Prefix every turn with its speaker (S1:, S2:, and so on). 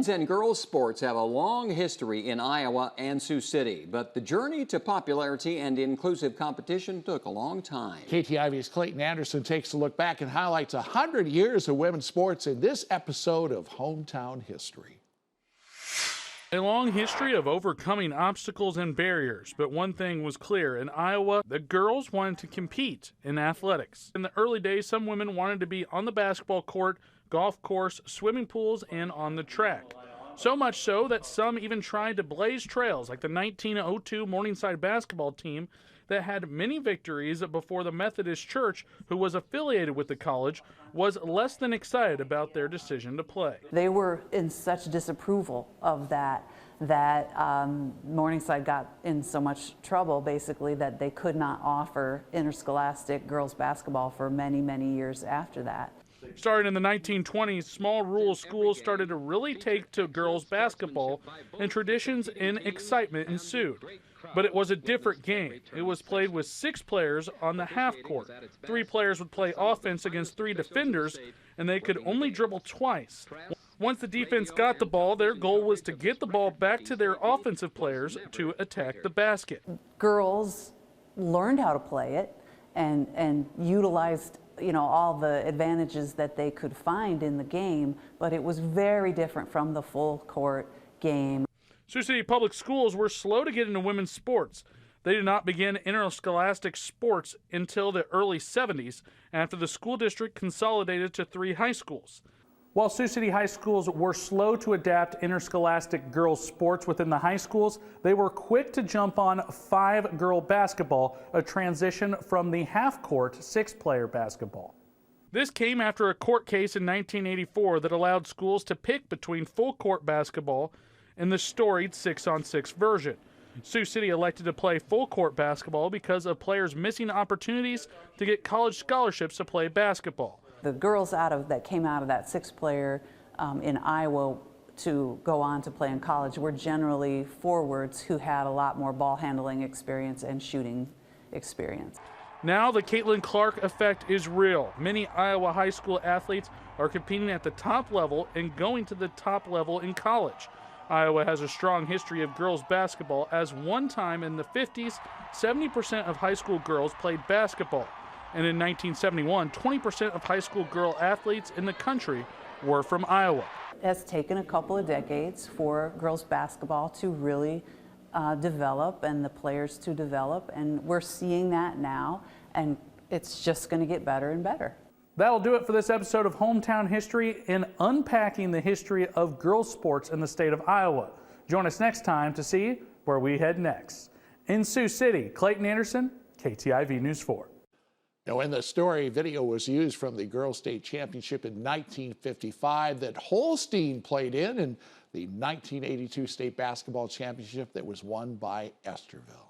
S1: And girls sports have a long history in Iowa and Sioux City, but the journey to popularity and inclusive competition took a long time.
S2: KTIV's Clayton Anderson takes a look back and highlights 100 years of women's sports in this episode of Hometown History.
S3: A long history of overcoming obstacles and barriers, but one thing was clear. In Iowa, the girls wanted to compete in athletics. In the early days, some women wanted to be on the basketball court, golf course, swimming pools, and on the track. So much so that some even tried to blaze trails, like the 1902 Morningside basketball team that had many victories before the Methodist Church, who was affiliated with the college, was less than excited about their decision to play.
S4: They were in such disapproval of that Morningside got in so much trouble, basically, that they could not offer interscholastic girls basketball for many, many years after that.
S3: Starting in the 1920s, small rural schools started to really take to girls basketball, and traditions and excitement ensued. But it was a different game. It was played with 6 players on the half court. 3 players would play offense against 3 defenders, and they could only dribble twice. Once the defense got the ball, their goal was to get the ball back to their offensive players to attack the basket.
S4: Girls learned how to play it and utilized all the advantages that they could find in the game, but it was very different from the full court game.
S3: Sioux City Public Schools were slow to get into women's sports. They did not begin interscholastic sports until the early 70s, after the school district consolidated to 3 high schools. While Sioux City high schools were slow to adapt interscholastic girls sports within the high schools, they were quick to jump on 5-girl basketball, a transition from the half-court 6-player basketball. This came after a court case in 1984 that allowed schools to pick between full-court basketball and the storied 6-on-6 version. Sioux City elected to play full-court basketball because of players missing opportunities to get college scholarships to play basketball.
S4: The girls that came out of that 6-player in Iowa to go on to play in college were generally forwards who had a lot more ball handling experience and shooting experience.
S3: Now the Caitlin Clark effect is real. Many Iowa high school athletes are competing at the top level and going to the top level in college. Iowa has a strong history of girls basketball, as one time in the 50s, 70% of high school girls played basketball. And in 1971, 20% of high school girl athletes in the country were from Iowa.
S4: It has taken a couple of decades for girls basketball to really develop and the players to develop, and we're seeing that now, and it's just going to get better and better.
S3: That'll do it for this episode of Hometown History and unpacking the history of girls sports in the state of Iowa. Join us next time to see where we head next. In Sioux City, Clayton Anderson, KTIV News 4.
S2: Now, in the story, video was used from the Girls State Championship in 1955 that Holstein played in, and the 1982 State Basketball Championship that was won by Estherville.